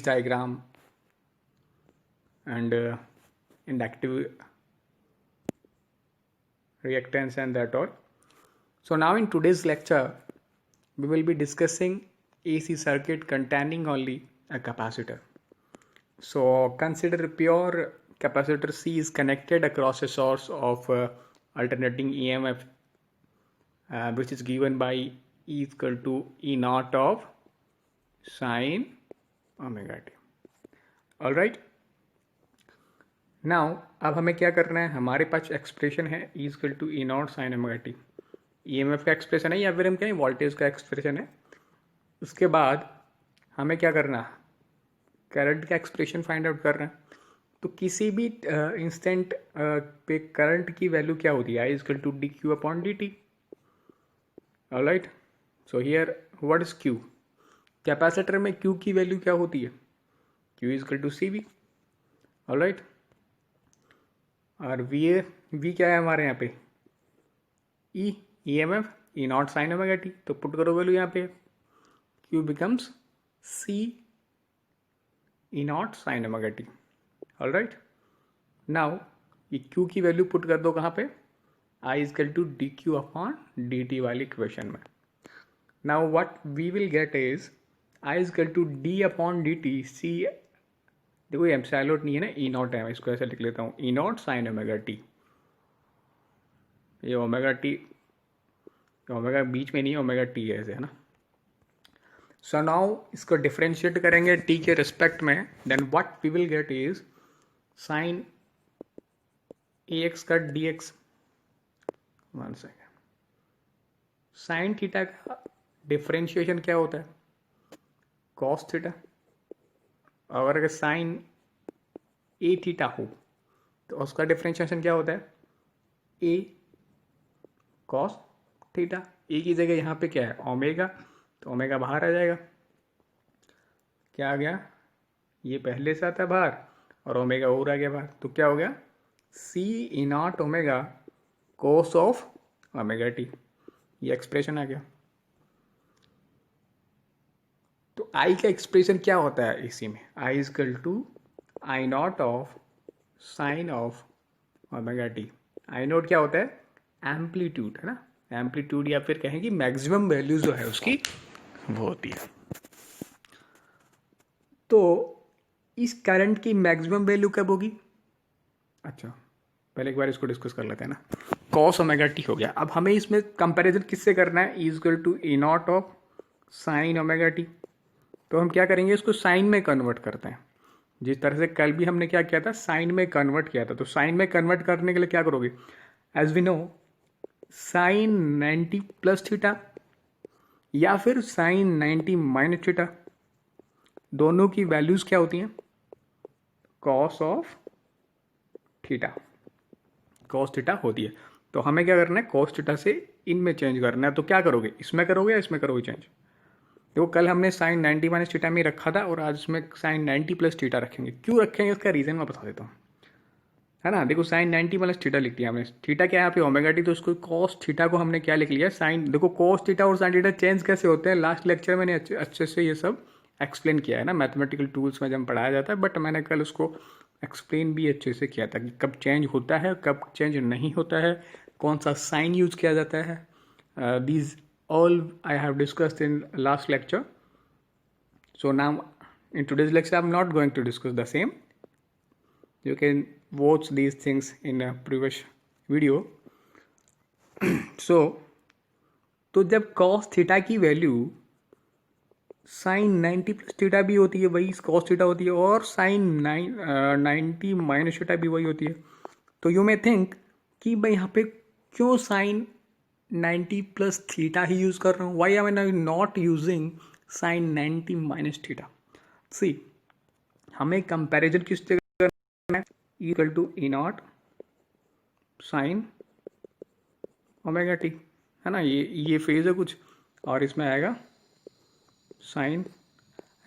diagram and inductive reactance and that all. So now in today's lecture we will be discussing AC circuit containing only a capacitor. So consider a pure capacitor C is connected across a source of alternating EMF which is given by E equal to E naught of sin omega t. All right. Now अब हमें क्या करना है, हमारे पास expression है E equal to E not sine omega T, EMF का expression है या फिर हम क्या वोल्टेज का एक्सप्रेशन है. उसके बाद हमें क्या करना है, करंट का एक्सप्रेशन फाइंड आउट करना है. तो किसी भी इंस्टेंट पे करंट की वैल्यू क्या होती है, I equal to D Q upon D T. Alright, so here what is Q, capacitor में क्यू की वैल्यू क्या होती है, Q equal to C V. Alright, और वी क्या है हमारे यहाँ पे, E M F E not sine omega T. तो पुट करो वैल्यू यहाँ पे, Q becomes C E not sine omega T. Alright, now ये क्यू की वैल्यू पुट कर दो कहाँ पे, i is equal to D Q upon D t वाली इक्वेशन में. Now what we will get is i is equal to d upon D t c. देखो ये एप्सिलॉन नहीं है ना, ई नॉट है, इसको ऐसे लिख लेता हूँ, e not sine omega t. ये ओमेगा टी, ओमेगा बीच में नहीं है, ओमेगा टी है ऐसे, है ना. सो नाउ इसको डिफ्रेंशिएट करेंगे टी के रिस्पेक्ट में, then what we will get is sine a x का d x. One second, sine theta का डिफ्रेंशिएशन क्या होता है, कॉस थीटा. और अगर साइन ए थीटा हो तो उसका डिफ्रेंशिएशन क्या होता है, ए कॉस थीटा. ए की जगह यहाँ पे क्या है, ओमेगा, तो ओमेगा बाहर आ जाएगा. क्या आ गया, ये पहले से आता है बाहर और ओमेगा और आ गया बाहर, तो क्या हो गया, c E nought omega cos of omega t. ये एक्सप्रेशन आ गया. तो आई का एक्सप्रेशन क्या होता है इसी में, i is equal to i nought of sine of omega t. I nought क्या होता है, एम्पलीट्यूड, है ना, एम्पलीट्यूड, या फिर कहें कि मैक्सिमम वैल्यू जो है उसकी वो होती है. तो इस करंट की मैक्सिमम वैल्यू कब होगी, अच्छा पहले एक बार इसको डिस्कस कर लेते हैं ना. कॉस ओमेगा टी हो गया. अब हमें इसमें कंपैरिजन किससे करना है, e is equal to E nought of sine omega T. तो हम क्या करेंगे, इसको साइन में कन्वर्ट करते हैं, जिस तरह से कल भी हमने क्या किया था, साइन में कन्वर्ट किया था. तो साइन में कन्वर्ट करने के लिए क्या करोगे, as we know sine 90 plus theta या फिर साइन 90 माइनस थीटा, दोनों की वैल्यूज क्या होती हैं, cos of theta, cos theta होती है. तो हमें क्या करना है, कॉस थीटा से इनमें चेंज करना है. तो क्या करोगे, इसमें करोगे या इसमें करोगे चेंज. देखो कल हमने साइन 90 माइनस थीटा में रखा था और आज इसमें साइन 90 प्लस थीटा रखेंगे. क्यों रखेंगे इसका रीज़न मैं बता देता हूँ, है ना. देखो साइन 90 प्लस थीटा लिख दिया हमने, थीटा क्या है यहाँ पे ओमेगा टी, तो उसको कॉस थीटा को हमने क्या लिख लिया, साइन. देखो कॉस थीटा और साइन थीटा चेंज कैसे होते हैं, लास्ट लेक्चर मैंने अच्छे से ये सब एक्सप्लेन किया है ना, मैथमेटिकल टूल्स में जब पढ़ाया जाता है. बट मैंने कल उसको एक्सप्लेन भी अच्छे से किया था कि कब चेंज होता है कब चेंज नहीं होता है, कौन सा साइन यूज किया जाता है. These all I have discussed in last lecture. So now in today's lecture I'm not going to discuss the same. You can watch these things in a previous video. So तो जब cos theta की value sign 90 plus theta भी होती है, वही cos theta होती है, और साइन 90 माइनस थीटा भी वही होती है. तो यू मे थिंक कि भाई यहाँ पे क्यों साइन 90 प्लस थीटा ही यूज कर रहा हूँ, why am I not using sine 90 minus theta. See हमें कंपैरिजन किस जगह करना है, equal to E not sine omega t, है ना. ये फेज है कुछ, और इसमें आएगा साइन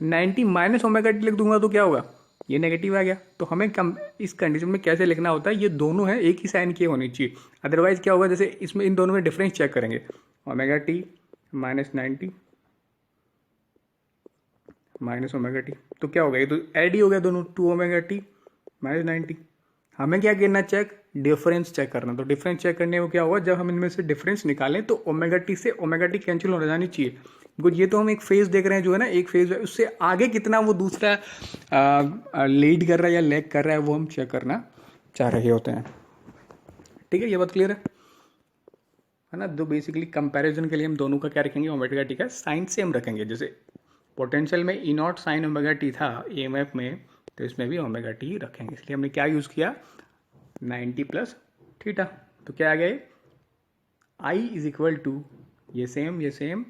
90 माइनस ओमेगा टी लिख दूंगा तो क्या होगा, ये नेगेटिव आ गया. तो हमें इस कंडीशन में कैसे लिखना होता है, ये दोनों है एक ही साइन की होनी चाहिए, अदरवाइज क्या होगा, जैसे इसमें इन दोनों में डिफरेंस चेक करेंगे, omega T minus 90 minus omega T, तो क्या हो गया, ये तो ऐड ही हो गया दोनों, 2 ओमेगा टी माइनस 90। हमें क्या करना, चेक डिफरेंस चेक करना। तो डिफरेंस चेक करने को क्या होगा, जब हम इनमें से डिफरेंस निकालें तो ओमेगा टी से ओमेगा टी कैंसिल हो जानी चाहिए, बिकॉज ये तो हम एक फेज देख रहे हैं जो है ना, एक फेज है, उससे आगे कितना वो दूसरा लीड कर रहा है या लैग कर रहा है वो हम चेक करना चाह रहे होते हैं। ठीक है, ये बात क्लियर है ना। तो बेसिकली कंपैरिजन के लिए हम दोनों का क्या रखेंगे, ओमेगा टी का साइन सेम रखेंगे। जैसे पोटेंशियल में ई नॉट साइन ओमेगा टी था ईएमएफ में, तो इसमें भी ओमेगा टी रखेंगे, इसलिए हमने क्या यूज़ किया, 90 प्लस थीटा। तो क्या आ गया, आई इज इक्वल टू ये सेम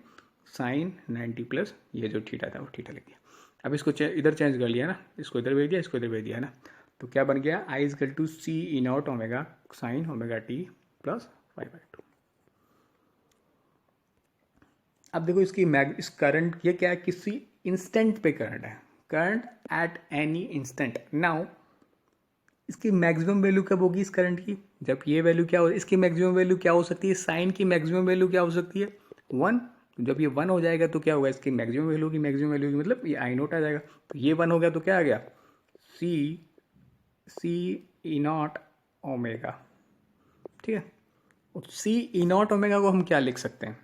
साइन 90 प्लस ये जो थीटा था वो थीटा लग गया। अब इसको इधर चेंज कर लिया ना, इसको इधर भेज दिया, इसको इधर भेज दिया है ना, तो क्या बन गया, i is equal to c E nought omega sine omega t plus 5/2। अब देखो इसकी इस करंट, ये क्या है, किसी इंस्टेंट पे करंट है, current at any instant. Now इसकी मैक्सिमम वैल्यू कब होगी इस करंट की, जब ये वैल्यू क्या हो, इसकी मैक्सिमम वैल्यू क्या हो सकती है, साइन की मैक्सिमम वैल्यू क्या हो सकती है, 1। जब ये 1 हो जाएगा तो क्या होगा, इसकी मैक्सिमम वैल्यू की मैक्सिमम वैल्यू की मतलब ये आई नोट आ जाएगा। तो ये 1 हो गया तो क्या आ गया, सी ई नॉट ओमेगा। ठीक है, सी ई नॉट ओमेगा को हम क्या लिख सकते हैं,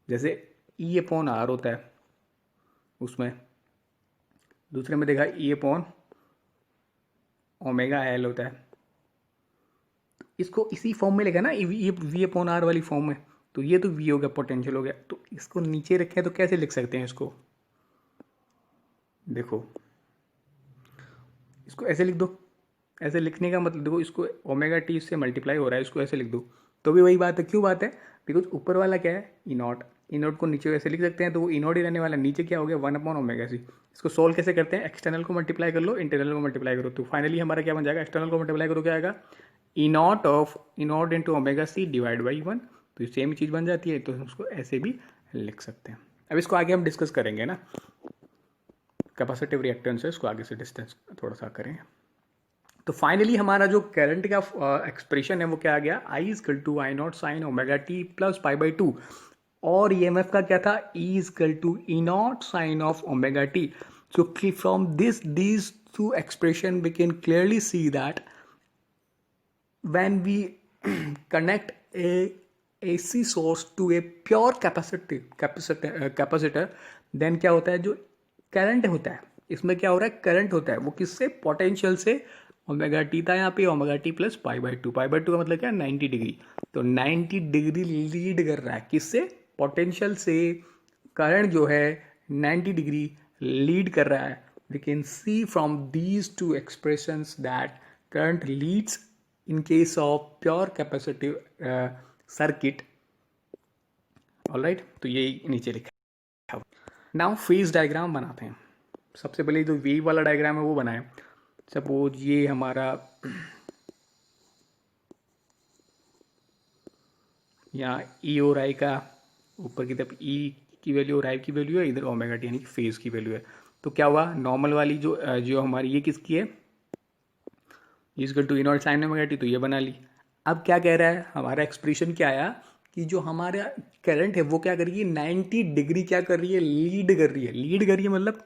जैसे ई अपॉन आर होता है उसमें, दूसरे में देखा ई अपॉन ओमेगा एल होता है, इसको इसी फॉर्म में लिखा ना, ये वी अपॉन आर वाली फॉर्म में, तो ये तो वी हो गया, पोटेंशियल हो गया। तो इसको नीचे रखें तो कैसे लिख सकते हैं इसको, देखो इसको ऐसे लिख दो, ऐसे लिखने का मतलब देखो, इसको ओमेगा टी से मल्टीप्लाई हो रहा है, इसको ऐसे लिख दो, तो भी वही बात है। क्यों बात है, बिकॉज ऊपर वाला क्या है, ई नॉट, ई नॉट को नीचे ऐसे लिख सकते हैं, तो वो ई नॉट ही रहने वाला, नीचे क्या हो गया, 1 अपॉन ओमेगा सी। इसको सोल्व कैसे करते हैं, एक्सटर्नल को मल्टीप्लाई कर लो, इंटरनल को मल्टीप्लाई करो, तो फाइनली हमारा क्या बन जाएगा, एक्सटर्नल को मल्टीप्लाई करो क्या आएगा, e nought into omega c divide by 1, तो सेम चीज़ बन जाती है। तो हम उसको ऐसे भी लिख सकते हैं। अब इसको आगे हम डिस्कस करेंगे ना, कैपेसिटिव रिएक्टेंस है, इसको आगे से डिस्टेंस थोड़ा सा करेंगे। तो फाइनली हमारा जो करंट का एक्सप्रेशन है वो क्या आ गया, i is equal to i nought sine omega t plus 5/2, और ईएमएफ का क्या था, e is equal to E not sine of omega t. So from these two expression we can clearly see that when we connect a AC source to a pure capacitor then क्या होता है, जो current होता है इसमें क्या हो रहा है, करंट होता है वो किससे, पोटेंशियल से। ओमेगा टी था यहाँ पे, ओमेगा टी प्लस 5/2, 5/2 का मतलब क्या, 90 डिग्री। तो 90 डिग्री लीड कर रहा है किससे, पोटेंशियल से। करंट जो है 90 डिग्री लीड कर रहा है। We can see from these two expressions that current leads in case of pure capacitive circuit. Alright, तो ये नीचे लिखा है। नाउ फेज डायग्राम बनाते हैं। सबसे पहले जो वेव वाला डायग्राम है वो बनाएं। सपोज ये हमारा यहाँ ई और आई का ऊपर की तरफ ई की वैल्यू और आई की वैल्यू है, इधर ओमेगा टी यानी कि फेज की वैल्यू है। तो क्या हुआ, नॉर्मल वाली जो हमारी ये किसकी है, equal to E not sine omega T, तो ये बना ली। अब क्या कह रहा है, हमारा एक्सप्रेशन क्या आया कि जो हमारा करंट है वो क्या कर रही है, 90 डिग्री क्या कर रही है, लीड कर रही है। लीड कर रही है मतलब,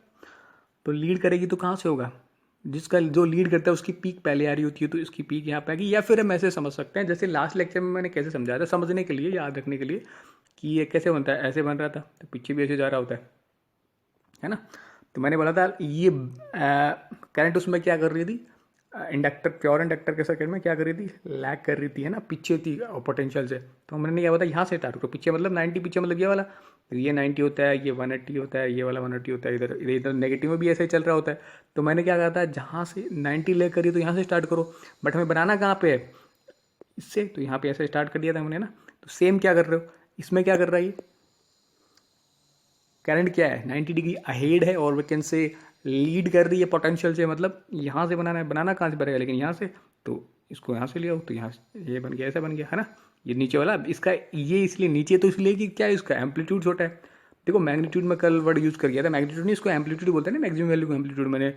तो लीड करेगी तो कहाँ से होगा, जिसका जो लीड करता है उसकी पीक पहले आ रही होती है, तो इसकी पीक यहाँ पे आएगी। या फिर हम ऐसे समझ सकते हैं, जैसे लास्ट लेक्चर में मैंने कैसे समझाया था, समझने के लिए, याद रखने के लिए कि ये कैसे बनता है, ऐसे बन रहा था तो पीछे भी ऐसे जा रहा होता है ना। तो मैंने बोला था ये करंट उसमें क्या कर रही थी, इंडक्टर, प्योर इंडक्टर के सर्किट में क्या कर रही थी, लैग कर रही थी, है ना, पीछे थी पोटेंशियल से। तो हमने क्या बताया, यहाँ से स्टार्ट करो, पीछे मतलब 90, पीछे मतलब ये वाला, तो ये 90 होता है, ये 180 होता है, ये वाला 180 होता है, इधर इधर नेगेटिव में भी ऐसे ही चल रहा होता है। तो मैंने क्या कहा था, जहाँ से 90 ले करी तो यहाँ से स्टार्ट करो, बट हमें बनाना कहाँ पे है, इससे, तो यहाँ पे ऐसे स्टार्ट कर दिया था हमने ना। तो सेम क्या कर रहे हो, इसमें क्या कर रहा है, ये करंट क्या है, 90 डिग्री अहेड है, और वी कैन से लीड कर रही है पोटेंशियल से, मतलब यहाँ से बनाना है, बनाना कहाँ से पड़ेगा, लेकिन यहाँ से, तो इसको यहाँ से ले आओ, तो यहाँ ये बन गया, ऐसा बन गया, है ना। ये नीचे वाला, इसका ये इसलिए नीचे, तो इसलिए कि क्या है, इसका एम्पलीट्यूड छोटा है। देखो मैग्नीट्यूड में कल वर्ड यूज़ कर गया था, मैग्नीट्यूड नहीं, इसको एम्पलीट्यूड बोलते हैं ना, मैक्सिमम वैल्यू को एम्पलीट्यूड। मैंने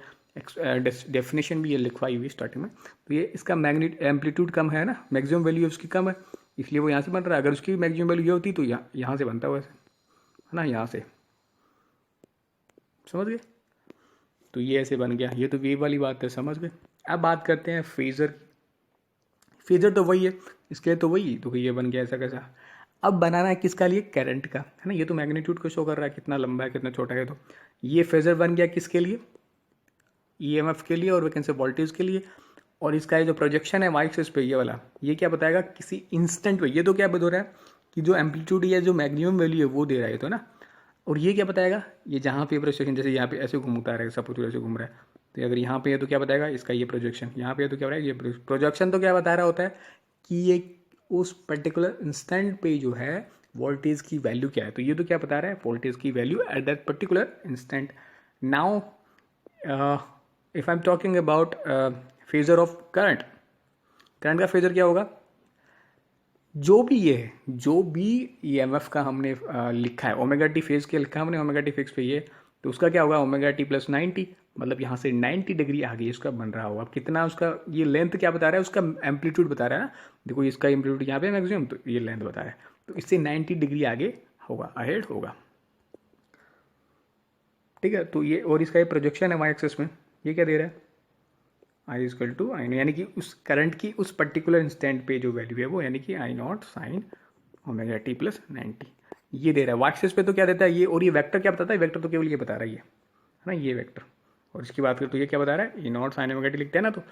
डेफिनेशन भी ये लिखवाई हुई स्टार्टिंग में। तो ये इसका एम्पलीट्यूड कम है ना, मैक्सिमम वैल्यू उसकी कम है, इसलिए वो यहाँ से बन रहा है। अगर उसकी मैक्सिमम वैल्यू ये होती तो यहाँ से बनता है वैसे, है ना, यहाँ से, समझ गए? तो ये ऐसे बन गया, ये तो वेव वाली बात है, समझ गए? अब बात करते हैं फेजर। फेजर तो वही है, इसके लिए तो वही, तो ये बन गया ऐसा कैसा। अब बनाना है किसका लिए? करंट का, है ना। ये तो मैग्नीट्यूड को शो कर रहा है कितना लंबा है कितना छोटा है। तो ये फेजर बन गया किसके लिए? ईएमएफ के लिए, और वैकेंसी वोल्टेज के लिए। और इसका ये जो प्रोजेक्शन है वाई एक्सिस पे, ये वाला, ये क्या बताएगा? किसी इंस्टेंट पे। ये तो क्या बता रहा है कि जो एम्पलीट्यूड या जो मैक्सिमम वैल्यू है वो दे रहा है तो ना। और ये क्या बताएगा? ये जहाँ पे प्रोजेक्शन, जैसे यहाँ पे ऐसे घूमता है, सपोज ऐसे घूम रहा है, तो अगर यहाँ पे है तो क्या बताएगा? इसका ये प्रोजेक्शन। यहाँ पे है तो क्या बताएगा? ये प्रोजेक्शन। तो क्या बता रहा होता है कि ये उस पर्टिकुलर इंस्टेंट पे जो है वोल्टेज की वैल्यू क्या है। तो ये तो क्या बता रहा है? वोल्टेज की value at that particular instant. Now if I am talking about phasor of current, current का फेजर क्या होगा? जो भी ये है, जो भी ईएमएफ का हमने लिखा है, ओमेगा टी फेज के लिखा है हमने, ओमेगा टी फिक्स पे ये, तो उसका क्या होगा? ओमेगा टी प्लस 90, मतलब यहाँ से 90 डिग्री आगे इसका बन रहा होगा। कितना उसका ये लेंथ क्या बता रहा है? उसका एम्पलीट्यूड बता रहा है ना। देखो इसका एम्पलीट्यूड यहाँ पे मैक्सिमम, तो ये लेंथ बता रहा है, तो इससे 90 डिग्री आगे होगा, अहेड होगा। ठीक है, तो ये, और इसका ये प्रोजेक्शन है वाई एक्सिस में, ये क्या दे रहा है? आई इजकल टू आई, यानी कि उस करंट की उस पर्टिकुलर इंस्टेंट पे जो वैल्यू है वो, यानी कि i nought sine omega t plus 90, ये दे रहा है। वाई एक्सिस पे तो क्या देता है ये, और ये वेक्टर क्या बताता है? वेक्टर तो केवल ये बता रहा है, ये है ना, ये वेक्टर। और इसकी बात करें तो ये क्या बता रहा है? E not sine omega t लिखते हैं ना, तो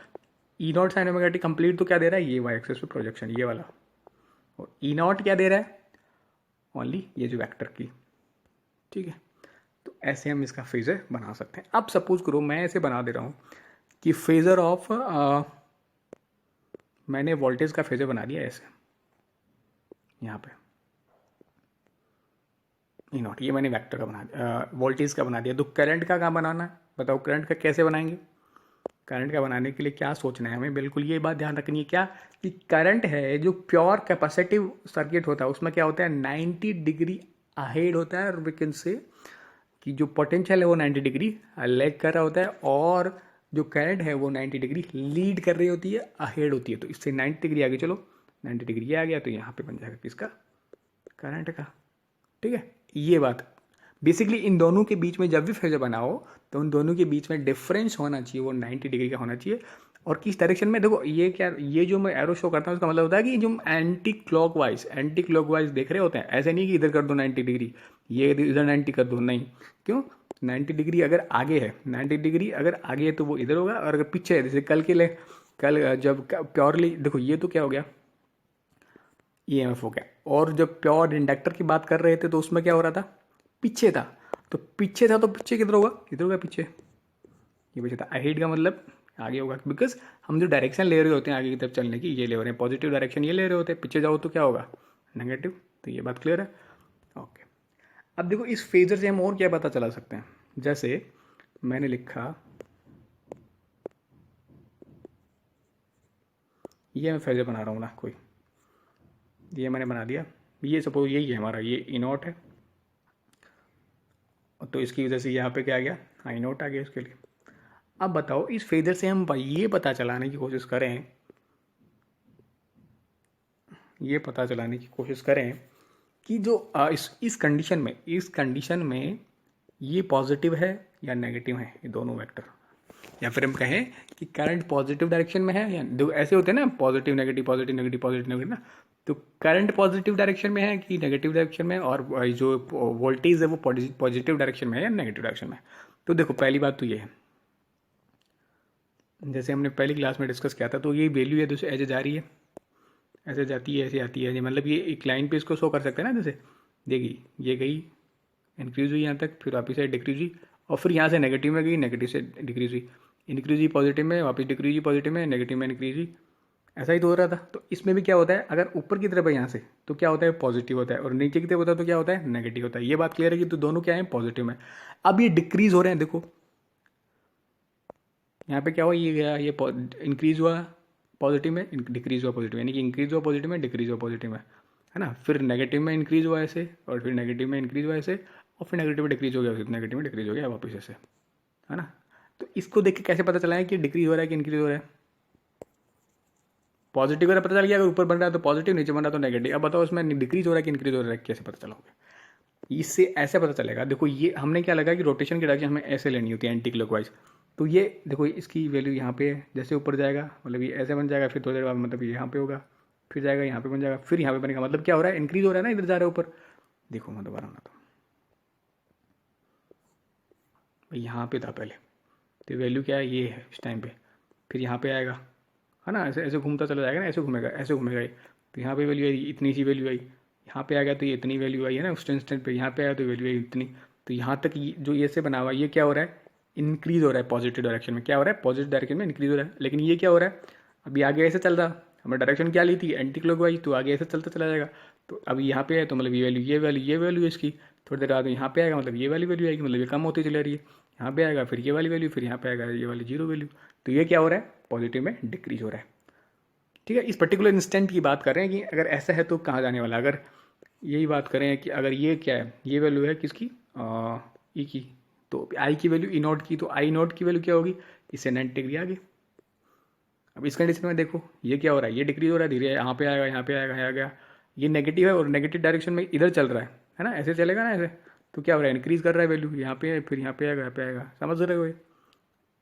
e not sine omega t complete तो क्या दे रहा है? ये वाई एक्सिस पे प्रोजेक्शन, ये वाला। और ई नॉट क्या दे रहा है? ओनली ये जो वेक्टर की। ठीक है, तो ऐसे हम इसका फेजर बना सकते हैं। अब सपोज करो मैं ऐसे बना दे रहा हूँ कि फेजर ऑफ, मैंने वोल्टेज का फेजर बना दिया ऐसे, यहाँ पे ई नॉट, ये मैंने वेक्टर का बना दिया, वोल्टेज का बना दिया। तो करंट का कहाँ बनाना है? बताओ करंट का कैसे बनाएंगे? करंट का बनाने के लिए क्या सोचना है हमें? बिल्कुल ये बात ध्यान रखनी है क्या, कि करंट है जो प्योर कैपेसिटिव सर्किट होता है उसमें क्या होता है? 90 डिग्री अहेड होता है, और वी कैन से कि जो पोटेंशियल है वो 90 डिग्री लैग कर रहा होता है, और जो करंट है वो 90 डिग्री लीड कर रही होती है, अहेड होती है। तो इससे 90 डिग्री आगे चलो, 90 डिग्री ये आ गया, तो यहाँ पे बन जाएगा किसका? करंट का। ठीक है, ये बात बेसिकली इन दोनों के बीच में जब भी फेजर बनाओ तो उन दोनों के बीच में डिफरेंस होना चाहिए, वो 90 डिग्री का होना चाहिए। और किस डायरेक्शन में? देखो ये क्या, ये जो मैं एरो शो करता हूँ उसका मतलब होता है कि जो एंटी क्लॉकवाइज देख रहे होते हैं, ऐसे नहीं कि इधर कर दो 90 डिग्री, ये इधर 90 कर दो, नहीं। क्यों? 90 डिग्री अगर आगे है, 90 डिग्री अगर आगे है तो वो इधर होगा, और अगर पीछे है, जैसे कल के लिए, कल जब प्योरली, देखो ये तो क्या हो गया? ईएमएफ हो गया। और जब प्योर इंडक्टर की बात कर रहे थे तो उसमें क्या हो रहा था? पीछे था। तो पीछे था तो पीछे किधर होगा? इधर होगा पीछे, ये पीछे था। अहेड का मतलब आगे होगा, बिकॉज हम जो डायरेक्शन ले रहे होते हैं आगे की तरफ चलने की, ये ले रहे हैं पॉजिटिव डायरेक्शन, ये ले रहे होते हैं। पीछे जाओ तो क्या होगा? नेगेटिव। तो ये बात क्लियर है? ओके। अब देखो इस फेजर से हम और क्या पता चला सकते हैं? जैसे मैंने लिखा, ये मैं फेजर बना रहा हूँ ना कोई, ये मैंने बना दिया, ये सपोज यही है हमारा, ये ई नॉट है, तो इसकी वजह से यहाँ पे क्या आ गया? आई नोट आ गया इसके लिए। अब बताओ इस फेजर से हम ये पता चलाने की कोशिश करें, ये पता चलाने की कोशिश करें कि जो इस कंडीशन में ये पॉजिटिव है या नेगेटिव है, ये दोनों वेक्टर। या फिर हम कहें कि करंट पॉजिटिव डायरेक्शन में है, या दो ऐसे होते हैं ना, positive negative positive negative positive negative ना। तो करंट पॉजिटिव डायरेक्शन में है कि नेगेटिव डायरेक्शन में, और जो वोल्टेज है वो पॉजिटिव डायरेक्शन में है या नेगेटिव डायरेक्शन में है। तो देखो पहली बात तो ये है, जैसे हमने पहली क्लास में डिस्कस किया था, तो ये वैल्यू है तो ऐसे जा रही है, ऐसे जाती है, ऐसे आती है, मतलब ये एक लाइन पे इसको शो कर सकते हैं ना। जैसे देखिए ये गई, इंक्रीज हुई यहाँ तक, फिर वापस से डिक्रीज हुई, और फिर यहाँ से नेगेटिव में गई, नेगेटिव से डिक्रीज हुई, इंक्रीज हुई पॉजिटिव में, वापस डिक्रीज हुई पॉजिटिव में, नेगेटिव में इंक्रीज हुई। ऐसा ही तो हो रहा था। तो इसमें भी क्या होता है, अगर ऊपर की तरफ है यहाँ से तो क्या होता है? पॉजिटिव होता है, और नीचे की तरफ होता है तो क्या होता है? नेगेटिव होता है। ये बात क्लियर है कि तो दोनों क्या है? पॉजिटिव में। अब ये डिक्रीज हो रहे हैं, देखो यहाँ पे क्या हुआ, ये गया, ये इंक्रीज हुआ पॉजिटिव में, डिक्रीज हुआ पॉजिटिव, यानी कि इंक्रीज हुआ पॉजिटिव में, डिक्रीज हुआ पॉजिटिव में, है ना। फिर नेगेटिव में इंक्रीज हुआ ऐसे, और फिर नेगेटिव में इंक्रीज हुआ ऐसे, और फिर नेगेटिव में डिक्रीज हो गया, फिर नेगेटिव में डिक्रीज हो गया वापस ऐसे, है ना। तो इसको देख के कैसे पता चला है कि डिक्रीज हो रहा है कि इंक्रीज हो रहा है? पॉजिटिव का पता चल गया, अगर ऊपर बन रहा है तो पॉजिटिव, नीचे बन रहा है तो नेगेटिव। अब बताओ इसमें डिक्रीज हो रहा है कि इंक्रीज हो रहा है, कैसे पता चलोगे? इससे ऐसे पता चलेगा। देखो ये हमने क्या लगा कि रोटेशन की डायरेक्शन हमें ऐसे लेनी होती है एंटी क्लॉकवाइज। तो ये देखो इसकी वैल्यू यहाँ पे है, जैसे ऊपर जाएगा मतलब ये ऐसे बन जाएगा, फिर थोड़ी देर बाद मतलब ये यहाँ पे होगा, फिर जाएगा यहाँ पे बन जाएगा, फिर यहाँ पे बनेगा। मतलब क्या हो रहा है, इंक्रीज हो रहा है ना, इधर जा रहा है ऊपर। देखो मैं दोबारा बनाता हूँ, यहाँ पे था पहले, तो वैल्यू क्या है, ये है इस टाइम पे। फिर यहाँ पे आएगा, है ना, ऐसे ऐसे घूमता चला जाएगा ना, ऐसे घूमेगा ऐसे घूमेगा ये। तो यहाँ पे वैल्यू आई, इतनी सी वैल्यू आई। यहाँ पे आ गया तो ये इतनी वैल्यू आई है ना उस इंस्टेंट पे। यहाँ पे आया तो वैल्यू आई इतनी। तो यहाँ तक जो ये से बना हुआ ये क्या हो रहा है, इंक्रीज हो रहा है पॉजिटिव डायरेक्शन में। क्या हो रहा है, पॉजिटिव डायरेक्शन में इंक्रीज हो रहा है। लेकिन ये क्या हो रहा है, अभी आगे ऐसे चल रहा, हमें डायरेक्शन क्या ली थी, एंटी क्लॉकवाइज, तो आगे ऐसे चलता चला जाएगा। तो अभी यहाँ पे है तो मतलब ये वैल्यू ये वैल्यू ये वैल्यू है इसकी। थोड़ी देर बाद यहाँ पे आएगा मतलब ये वाली वैल्यू आएगी, मतलब ये कम होती चली रही है। यहाँ पे आएगा फिर ये वाली वैल्यू, फिर यहाँ पे आएगा ये वाली जीरो वैल्यू। तो ये क्या हो रहा है, पॉजिटिव में डिक्रीज हो रहा है। ठीक है, इस पर्टिकुलर इंस्टेंट की बात कर रहे हैं कि अगर ऐसा है तो कहाँ जाने वाला। अगर यही बात करें कि अगर ये क्या है, ये वैल्यू है किसकी, ई की, तो आई की वैल्यू ई नॉट की, तो आई नॉट की वैल्यू क्या होगी, इससे 90 डिग्री आगे। अब इस कंडीशन में देखो ये क्या हो रहा है, ये डिक्रीज हो रहा है धीरे, यहाँ पे आएगा यहाँ पे आएगा यहाँ गया। ये नेगेटिव है और नेगेटिव डायरेक्शन में इधर चल रहा है ना, ऐसे चलेगा ना ऐसे। तो क्या हो रहा है, इंक्रीज कर रहा है वैल्यू, यहाँ पे फिर यहाँ पे आएगा यहाँ पे आएगा, समझ रहे हो ये।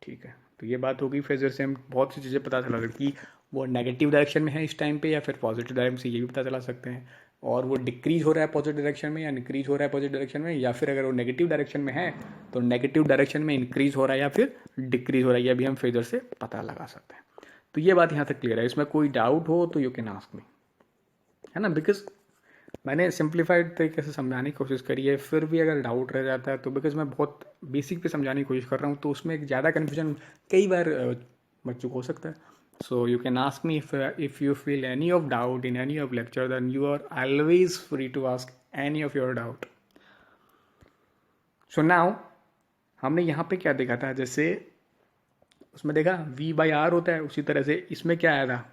ठीक है, तो ये बात होगी। फेजर से हम बहुत सी चीज़ें पता चला कि वो नेगेटिव डायरेक्शन में है इस टाइम पे या फिर पॉजिटिव डायरेक्शन से, ये भी पता चला सकते हैं। और वो डिक्रीज हो रहा है पॉजिटिव डायरेक्शन में या इंक्रीज हो रहा है पॉजिटिव डायरेक्शन में, या फिर अगर वो नेगेटिव डायरेक्शन में है तो नेगेटिव डायरेक्शन में इंक्रीज हो रहा है या फिर डिक्रीज हो रहा है, ये भी हम फेजर से पता लगा सकते हैं। तो ये बात यहाँ तक क्लियर है। इसमें कोई डाउट हो तो यू कैन आस्क मी, है ना, बिकॉज मैंने सिंप्लीफाइड तरीके से समझाने की कोशिश करी है। फिर भी अगर डाउट रह जाता है तो बिकॉज मैं बहुत बेसिक पे समझाने की कोशिश कर रहा हूँ, तो उसमें एक ज़्यादा कन्फ्यूजन कई बार बच्चों को हो सकता है। So you can ask me if you feel any of doubt in any of lecture, then you are always free to ask any of your doubt. So now हमने यहाँ पे क्या देखा था, जैसे उसमें देखा V/R होता है, उसी तरह से इसमें क्या आया था,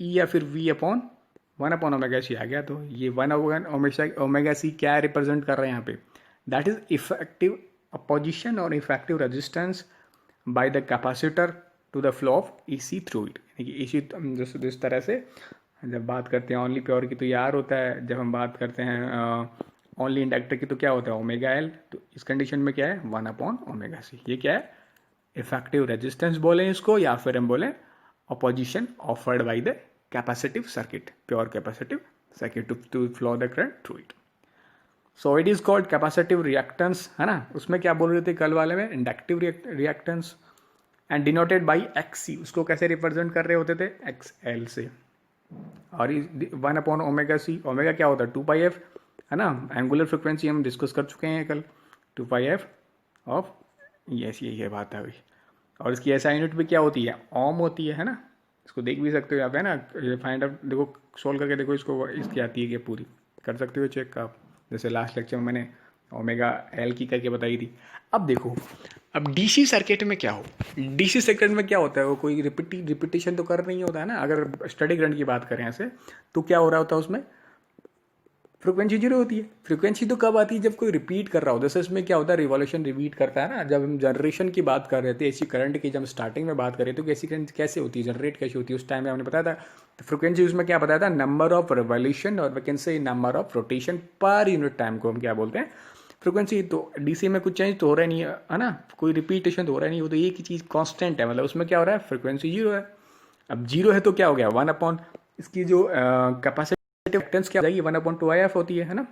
E या फिर V/1/ω/c आ गया। तो ये 1/ω/c क्या रिप्रेजेंट कर रहे हैं यहाँ पे, दैट इज इफेक्टिव अपोजिशन और effective resistance by the capacitor to the flow of AC through it. यानी कि AC जिस तरह से जब बात करते हैं ओनली प्योर की तो ये R होता है, जब हम बात करते हैं ओनली इंडक्टर की तो क्या होता है ω/L। तो इस कंडीशन में क्या है 1/ω/c। ये क्या है, इफेक्टिव रेजिस्टेंस बोले इसको, या फिर हम बोले opposition offered by the capacitive circuit, pure capacitive circuit to flow the current through it. So it is called capacitive reactance, है ना। उसमें क्या बोल रहे थे कल वाले में, inductive reactance and denoted by XC। उसको कैसे रिप्रेजेंट कर रहे होते थे, XL से। और 1/ω/c, ओमेगा क्या होता है 2πf, है ना। एंगुलर फ्रिक्वेंसी हम डिस्कस कर चुके हैं कल, 2πf ऑफ, यस यही है बात है अभी। और इसकी ऐसा यूनिट भी क्या होती है, ओम होती है ना। इसको देख भी सकते हो यहाँ पे, है ना, फाइंड आउट देखो, सोल्व करके देखो इसको, इसकी आती है क्या पूरी, कर सकते हो चेक आप। जैसे लास्ट लेक्चर में मैंने ω/L की करके बताई थी। अब देखो, अब DC सर्किट में क्या हो, DC सर्किट में क्या होता है, वो कोई रिपीटिशन तो कर नहीं होता है ना। अगर स्टडी करंट की बात करें ऐसे, तो क्या हो रहा होता है उसमें, फ्रिक्वेंसी जीरो होती है। फ्रिक्वेंसी तो कब आती है, जब कोई रिपीट कर रहा हो। जैसे इसमें क्या होता है, रिवॉल्यूशन रिपीट करता है ना। जब हम जनरेशन की बात कर रहे थे एसी करंट की, जब स्टार्टिंग में बात कर रहे थे कि एसी करंट कैसे होती है, जनरेट कैसे होती है, उस टाइम में हमने बताया था। तो फ्रिक्वेंसी उसमें क्या बताया था, नंबर ऑफ रिवॉल्यूशन, और vacancy number of rotation per unit time को हम क्या बोलते हैं, फ्रिक्वेंसी। तो डीसी में कुछ चेंज तो हो रहा नहीं है ना, कोई रिपीटेशन तो हो रहा नहीं, वो तो एक ही चीज़ कॉन्स्टेंट है। मतलब उसमें क्या हो रहा है, फ्रिक्वेंसी जीरो है। अब जीरो है तो क्या हो गया, 1 इसकी जो कैपेसिटी रिएक्टेंस क्या हो जाएगी, 1/2IF होती है ना।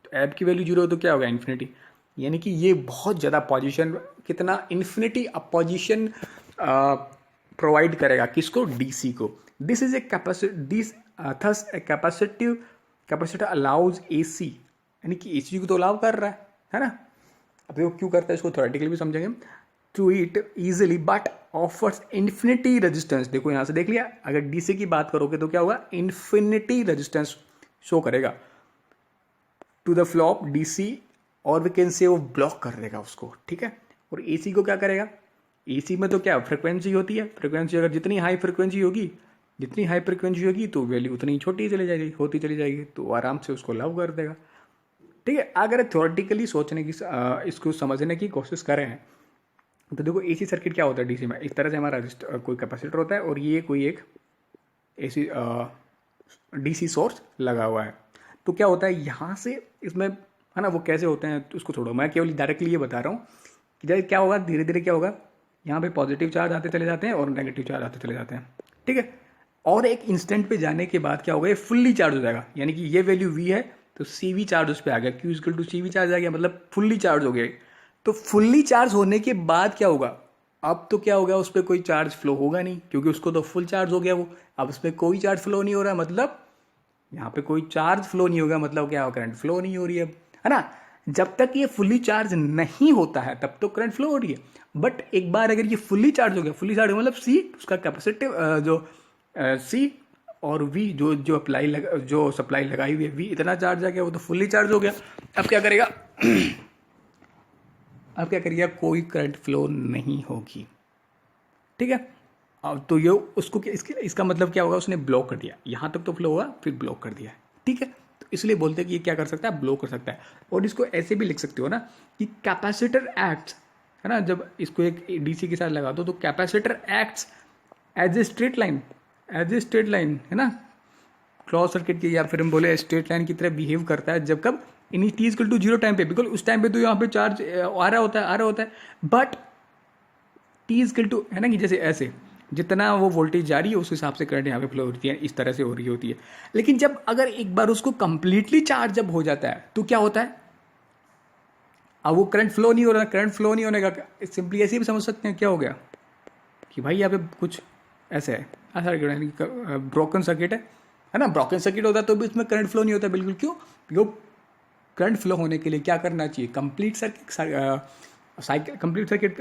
तो ऐप की वैल्यू जीरो हो तो क्या होगा, इन्फिनिटी। यानी कि ये बहुत ज़्यादा पोजीशन, कितना इन्फिनिटी अपोजिशन प्रोवाइड करेगा किसको, डीसी को। This is a capacitor allows AC, यानी कि एसी को तो अलाउ कर रहा है ना। अब देखो क्यों करता है, इसको थ्योरेटिकली भी समझेंगे, to it easily but offers infinity resistance. देखो यहाँ से देख लिया, अगर डीसी की बात करोगे तो क्या होगा, इन्फिनिटी रेजिस्टेंस शो करेगा to the flow of DC, और वी कैन से वो ब्लॉक कर देगा उसको, ठीक है। और एसी को क्या करेगा, एसी में तो क्या फ्रिक्वेंसी होती है, फ्रिक्वेंसी अगर जितनी हाई फ्रिक्वेंसी होगी, जितनी हाई फ्रिक्वेंसी होगी तो वैल्यू उतनी छोटी चली जाएगी, होती चली जाएगी, तो आराम से उसको लव कर देगा, ठीक है। अगर थ्योरेटिकली सोचने की इसको समझने की कोशिश करें तो देखो एसी सर्किट क्या होता है डीसी में, इस तरह से हमारा कोई कैपेसिटर होता है और ये कोई एक एसी डीसी सोर्स लगा हुआ है। तो क्या होता है, यहाँ से इसमें है ना, वो कैसे होते हैं तो उसको छोड़ो, मैं केवल डायरेक्टली ये बता रहा हूँ कि जैसे क्या होगा, धीरे धीरे क्या होगा, यहाँ पे पॉजिटिव चार्ज आते चले जाते हैं और नेगेटिव चार्ज आते चले जाते हैं, ठीक है। और एक इंस्टेंट पे जाने के बाद क्या होगा, ये फुल्ली चार्ज हो जाएगा, यानी कि ये वैल्यू वी है तो सी वी चार्ज उस पर आ गया, q equal to C v charge आ गया, मतलब फुल्ली चार्ज हो गया। तो फुल्ली चार्ज होने के बाद क्या होगा, अब तो क्या होगा, उस पर कोई चार्ज फ्लो होगा नहीं, क्योंकि उसको तो फुल चार्ज हो गया वो, अब उस पर कोई चार्ज फ्लो नहीं हो रहा, मतलब यहाँ पे कोई चार्ज फ्लो नहीं होगा, मतलब क्या होगा, करंट फ्लो नहीं हो रही है ना। जब तक ये फुल्ली चार्ज नहीं होता है तब तो करंट फ्लो हो रही है, बट एक बार अगर ये फुल्ली चार्ज हो गया, फुल्ली चार्ज मतलब सी उसका कैपेसिटिव जो सी और वी जो जो सप्लाई लगाई हुई है वी इतना चार्ज आ गया, वो तो फुल्ली चार्ज हो गया। अब क्या करेगा अब क्या करेगा, कोई करंट फ्लो नहीं होगी, ठीक है। अब तो ये उसको इसका मतलब क्या होगा, उसने ब्लॉक कर दिया, यहाँ तक तो फ्लो हुआ फिर ब्लॉक कर दिया, ठीक है। तो इसलिए बोलते हैं कि ये क्या कर सकता है, ब्लॉक कर सकता है। और इसको ऐसे भी लिख सकते हो ना कि कैपेसिटर एक्ट्स, है ना, जब इसको एक डीसी के साथ लगा दो तो capacitor acts as a straight line, as a straight line, है ना, क्लोज सर्किट की, या फिर हम बोले स्ट्रेट लाइन की तरह बिहेव करता है, जब कब in t equal to zero time पे, बिकॉज उस टाइम पे तो यहाँ पे चार्ज आ रहा होता है, बट टी इक्वल टू, है ना, कि जैसे ऐसे जितना वो वोल्टेज जा रही है उस हिसाब से करंट यहाँ पे फ्लो होती है, इस तरह से हो रही होती है। लेकिन जब अगर एक बार उसको कंप्लीटली चार्ज जब हो जाता है तो क्या होता है, अब वो करंट फ्लो नहीं हो रहा, करंट फ्लो नहीं होने का सिंपली ऐसे भी समझ सकते हैं क्या हो गया कि भाई यहाँ पे कुछ ऐसे है, ऐसा ब्रोकन सर्किट है ना, ब्रोकन सर्किट होता है तो भी उसमें करंट फ्लो नहीं होता बिल्कुल, क्यों, क्योंकि करंट फ्लो होने के लिए क्या करना चाहिए, कंप्लीट सर्किट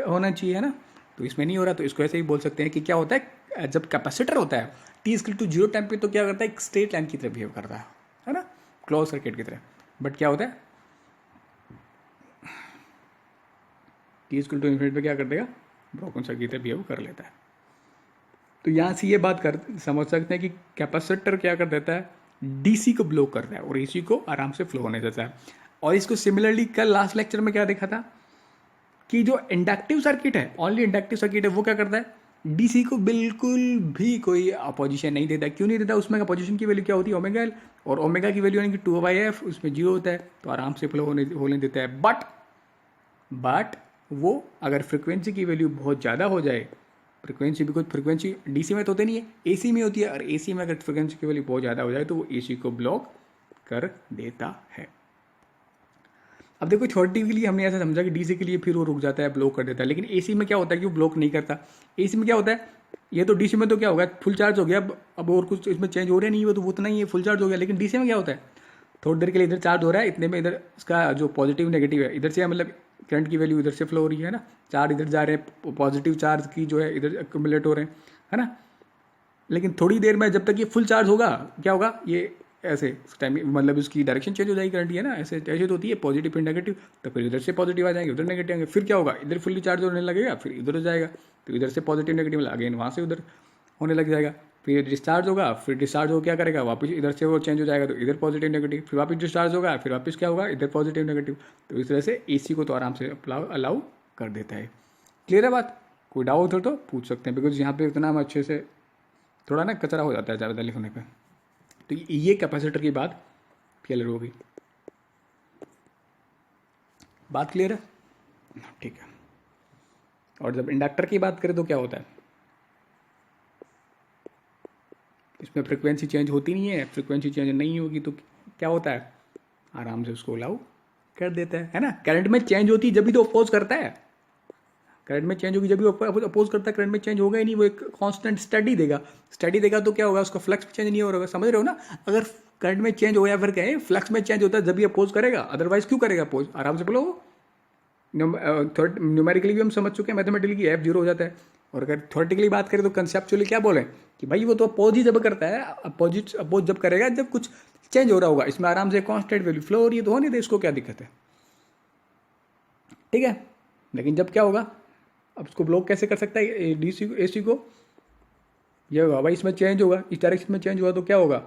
होना चाहिए, है ना। तो इसमें नहीं हो रहा, तो इसको ऐसे ही बोल सकते हैं कि क्या होता है, जब कैपेसिटर होता है T equal to zero time पे तो क्या करता है, एक स्ट्रेट लाइन की तरह बिहेव करता है ना, क्लोज सर्किट की तरह। बट क्या होता है, टी इक्वल टू इन्फिनिटी पे क्या कर देगा, ब्रोकन सर्किट की तरह बिहेव कर लेता है। तो यहाँ से ये बात कर समझ सकते हैं कि कैपेसिटर क्या कर देता है, डीसी को ब्लॉक करता है और एसी को आराम से फ्लो होने देता है। और इसको सिमिलरली कल लास्ट लेक्चर में क्या देखा था कि जो इंडक्टिव सर्किट है, ओनली इंडक्टिव सर्किट है, वो क्या करता है, डीसी को बिल्कुल भी कोई अपोजिशन नहीं देता। क्यों नहीं देता, उसमें अपोजिशन की वैल्यू क्या होती है, ओमेगा एल, और ओमेगा की वैल्यू यानी कि 2/f, उसमें जीरो होता है, तो आराम से फ्लो होने देता है। बट वो अगर फ्रिक्वेंसी की वैल्यू बहुत ज़्यादा हो जाए, फ्रिक्वेंसी, बिकॉज फ्रिक्वेंसी डीसी में तो होती नहीं है, एसी में होती है, और एसी में अगर फ्रिक्वेंसी की वैल्यू बहुत ज़्यादा हो जाए तो वो एसी को ब्लॉक कर देता है। अब देखो थ्योरेटिकली के लिए हमने ऐसा समझा कि डीसी के लिए फिर वो रुक जाता है, ब्लॉक कर देता है, लेकिन एसी में क्या होता है कि वो ब्लॉक नहीं करता। एसी में क्या होता है, ये तो डीसी में तो क्या होगा, फुल चार्ज हो गया, अब और कुछ इसमें चेंज हो रहा नहीं है, वो तो उतना ही है, फुल चार्ज हो गया। लेकिन डीसी में क्या होता है, थोड़ी देर के लिए इधर चार्ज हो रहा है, इतने में इधर इसका जो पॉजिटिव नेगेटिव है इधर से, मतलब करंट की वैल्यू इधर से फ्लो हो रही है ना, चार्ज इधर जा रहे हैं, पॉजिटिव चार्ज की जो है इधर एक्यूमुलेट हो रहे हैं, है ना। लेकिन थोड़ी देर में जब तक ये फुल चार्ज होगा क्या होगा, ये ऐसे टाइम मतलब उसकी डायरेक्शन चेंज हो जाएगी करंट, है ना, ऐसे तो होती है पॉजिटिव एंड नेगेटिव, तो फिर इधर से पॉजिटिव आ जाएंगे, उधर नेगेटिव आएंगे, फिर क्या होगा, इधर फुल्ली चार्ज होने लगेगा, फिर इधर हो जाएगा, तो इधर से पॉजिटिव नेगेटिव अगेन वहाँ से उधर होने लग जाएगा, फिर डिस्चार्ज होगा, फिर डिस्चार्ज हो क्या करेगा, वापस इधर से वो चेंज हो जाएगा, तो इधर पॉजिटिव नेगेटिव, फिर वापस डिस्चार्ज होगा, फिर वापस क्या होगा, इधर पॉजिटिव नेगेटिव। तो इस तरह से एसी को तो आराम से अलाउ कर देता है। क्लियर है बात, कोई डाउट हो तो पूछ सकते हैं, बिकॉज यहाँ पे इतना हम अच्छे से थोड़ा ना कचरा हो जाता है ज़्यादा लिखने पे। तो ये कैपेसिटर की बात क्लियर होगी, बात क्लियर है, ठीक है। और जब इंडक्टर की बात करें तो क्या होता है, इसमें फ्रिक्वेंसी चेंज होती नहीं है, फ्रिक्वेंसी चेंज नहीं होगी तो क्या होता है, आराम से उसको अलाउ कर देता है ना। करंट में चेंज होती है जब भी तो अपोज करता है, करंट में चेंज होगी जब भी अपोज करता है, करंट में चेंज होगा ही नहीं, वो एक कांस्टेंट स्टडी देगा तो क्या होगा, उसका फ्लक्स चेंज नहीं हो रहा, समझ रहे हो ना। अगर करंट में चेंज हो या फिर कहें फ्लक्स में चेंज होता है जब भी अपोज करेगा, अदरवाइज क्यों करेगा अपोज, आराम से बोलो। न्यूमेरिकली भी हम समझ चुके हैं, मैथमेटिकली एफ जीरो हो जाता है। और अगर थ्योरेटिकली बात करें तो कंसेप्चुअली क्या बोले कि भाई वो तो अपोज ही जब करता है, अपोज जब करेगा जब कुछ चेंज हो रहा होगा, इसमें आराम से कांस्टेंट वैल्यू फ्लो हो रही है तो होने दे, इसको क्या दिक्कत है, ठीक है। लेकिन जब क्या होगा, अब उसको ब्लॉक कैसे कर सकता है डीसी एसी को, ये होगा भाई इसमें चेंज होगा, इस डायरेक्शन में चेंज हुआ तो क्या होगा,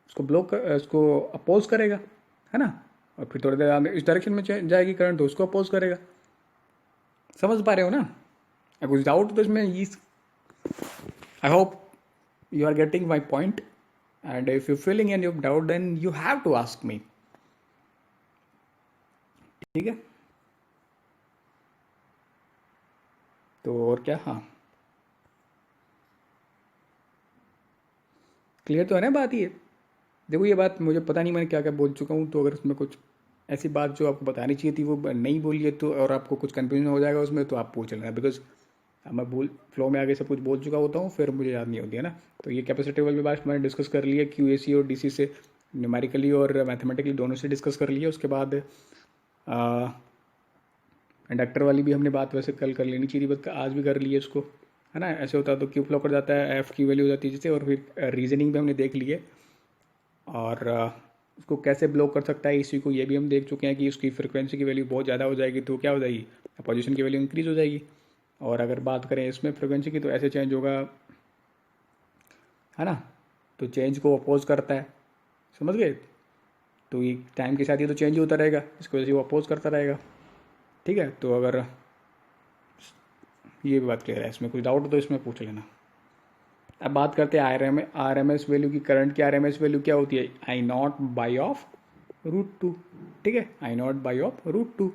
उसको ब्लॉक उसको अपोज करेगा, है ना। और फिर थोड़ी देर इस डायरेक्शन में जाएगी करंट तो उसको अपोज करेगा। समझ पा रहे हो ना, कुछ डाउट तो इसमें ये, I hope you are getting my point, and if you're feeling any doubt then you have to ask me. ठीक है, तो और क्या, हाँ क्लियर तो है ना बात ये। देखो ये बात मुझे पता नहीं मैंने क्या क्या बोल चुका हूँ, तो अगर उसमें कुछ ऐसी बात जो आपको बतानी चाहिए थी वो नहीं बोली है तो, और आपको कुछ कंफ्यूजन हो जाएगा उसमें, तो आप पूछ लेना, बिकॉज मैं बोल फ्लो में आगे सब कुछ बोल चुका होता हूँ, फिर मुझे याद नहीं होती है ना। तो ये कैपेसिटिव वाली बात मैंने डिस्कस कर लिया, QAC और DC से, न्यूमेरिकली और मैथमेटिकली दोनों से डिस्कस कर लिया। उसके बाद इंडक्टर वाली भी हमने बात वैसे कल कर लेनी चाहिए, बट आज भी कर ली है उसको, है ना। ऐसे होता है तो क्यू फ्लो कर जाता है, एफ की वैल्यू हो जाती है जिससे, और फिर रीजनिंग भी हमने देख ली है, और उसको कैसे ब्लॉक कर सकता है इसी को, ये भी हम देख चुके हैं कि उसकी फ्रिक्वेंसी की वैल्यू बहुत ज़्यादा हो जाएगी तो क्या हो जाएगी, पोजीशन की वैल्यू इंक्रीज हो जाएगी। और अगर बात करें इसमें फ्रिक्वेंसी की तो ऐसे चेंज होगा, है ना, तो चेंज को अपोज करता है, समझ गए। तो ये टाइम के साथ ये तो चेंज होता रहेगा, इसकी वजह से वो अपोज करता रहेगा। ठीक है, तो अगर ये भी बात क्लियर है, इसमें कुछ डाउट हो तो इसमें पूछ लेना। अब बात करते हैं RMS वैल्यू की। करंट की RMS वैल्यू क्या होती है, I0/√2। ठीक है, I0/√2।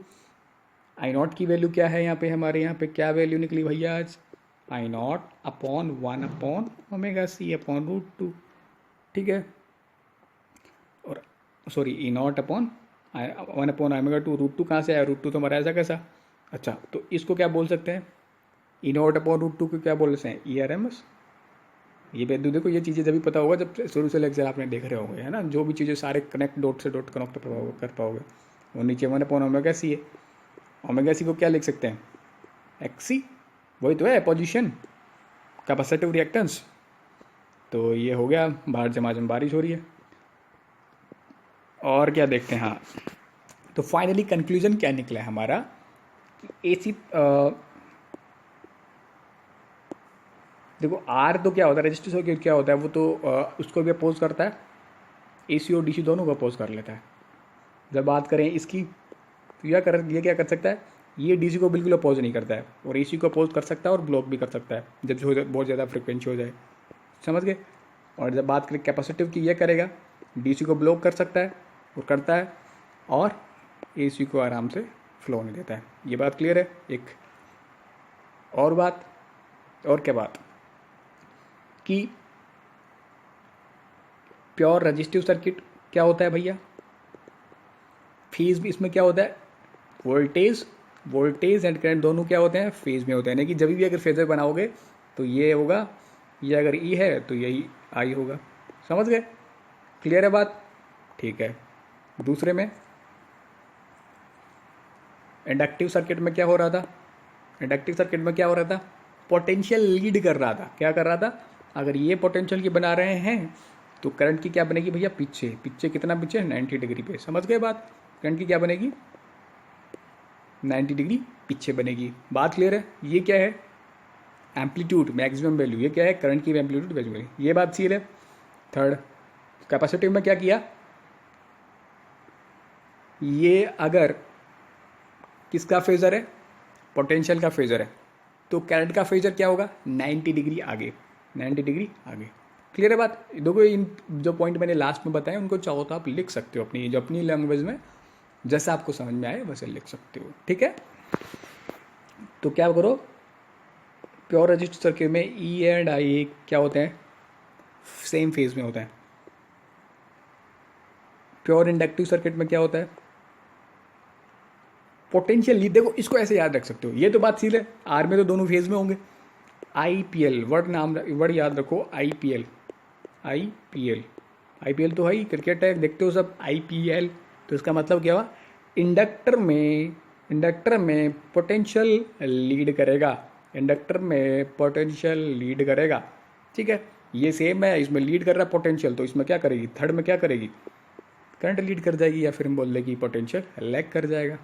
I0 की वैल्यू क्या है यहाँ पे, हमारे यहाँ पे क्या वैल्यू निकली भैया आज, I0/1/ωc/√2। ठीक है, और सॉरी E0/1/ω2, √2 कहाँ से आया, √2 तो हमारा ऐसा कैसा। अच्छा, तो इसको क्या बोल सकते हैं, E0/√2 को क्या बोल सकते हैं, ERMS। ये बेदू देखो, ये चीज़ें जभी पता होगा जब शुरू से लेक्चर आपने देख रहे होंगे, है ना, जो भी चीज़ें सारे कनेक्ट डॉट से डॉट कनेक्ट कर पाओगे। वो नीचे 1/ωc है, ωc को क्या लिख सकते हैं, XC, वही तो है पोजीशन, कैपेसिटिव रिएक्टेंस। तो ये हो गया, बाहर जमाजम बारिश हो रही है। और क्या देखते हैं, हाँ, तो फाइनली कंक्लूजन क्या निकला है हमारा, AC देखो R तो क्या होता है, रेजिस्टेंस सर्किट क्या होता है, वो तो उसको भी अपोज करता है, AC और DC दोनों को अपोज कर लेता है। जब बात करें इसकी, तो ये क्या कर सकता है, ये DC को बिल्कुल अपोज नहीं करता है, और AC को अपोज कर सकता है और ब्लॉक भी कर सकता है जब जो बहुत ज़्यादा फ्रिक्वेंसी हो जाए, समझ गए। और जब बात करें कैपेसिटिव की, ये करेगा, DC को ब्लॉक कर सकता है और करता है, और AC को आराम से फ्लो नहीं देता है। ये बात क्लियर है। एक और बात, और क्या बात, कि प्योर रजिस्टिव सर्किट क्या होता है भैया, फेज भी इसमें क्या होता है, वोल्टेज एंड करंट दोनों क्या होते हैं, फेज में होते हैं। यानी कि जब भी अगर फेजर बनाओगे तो ये होगा, ये अगर E है तो यही I होगा, समझ गए, क्लियर है बात। ठीक है, दूसरे में इंडक्टिव सर्किट में क्या हो रहा था, इंडक्टिव सर्किट में क्या हो रहा था, पोटेंशियल लीड कर रहा था। क्या कर रहा था, अगर ये पोटेंशियल की बना रहे हैं तो करंट की क्या बनेगी भैया, पीछे कितना पीछे, 90 डिग्री पे, समझ गए बात। करंट की क्या बनेगी, 90 डिग्री पीछे बनेगी। बात क्लियर है। ये क्या है, एम्पलीट्यूड मैक्सिमम वैल्यू, ये क्या है, करंट की एम्पलीट्यूड मैक्सिमम, ये बात क्लियर है। थर्ड, कैपेसिटिव में क्या किया, ये अगर किसका फेजर है, पोटेंशियल का फेजर है, तो करंट का फेजर क्या होगा, 90 डिग्री आगे, 90 डिग्री आगे। क्लियर है बात। देखो इन जो पॉइंट मैंने लास्ट में बताए उनको चाहो तो आप लिख सकते हो अपनी जो अपनी लैंग्वेज में, जैसा आपको समझ में आए वैसे लिख सकते हो। ठीक है, तो क्या करो, प्योर रजिस्टर सर्किट में E एंड I क्या होते हैं, सेम फेज में होता है। प्योर इंडक्टिव सर्किट में क्या होता है, पोटेंशियल लीड। देखो इसको ऐसे याद रख सकते हो, ये तो बात सील है, R में तो दोनों फेज में होंगे। IPL वर्ड याद रखो, IPL तो है ही, क्रिकेट है, देखते हो सब, IPL। तो इसका मतलब क्या हुआ, इंडक्टर में पोटेंशियल लीड करेगा, इंडक्टर में पोटेंशियल लीड करेगा। ठीक है, ये सेम है, इसमें लीड कर रहा है पोटेंशियल, तो इसमें क्या करेगी, थर्ड में क्या करेगी, करंट लीड कर जाएगी, या फिर हम बोल दें कि पोटेंशियल लैग कर जाएगा।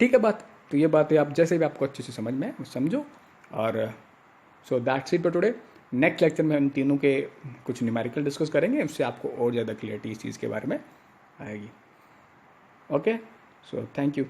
ठीक है बात। तो ये बातें आप जैसे भी आपको अच्छे से समझ में समझो। और so that's it for today. Next lecture में हम तीनों के कुछ न्यूमेरिकल डिस्कस करेंगे, उससे आपको और ज़्यादा क्लियरिटी इस चीज़ के बारे में आएगी। Okay, so thank you.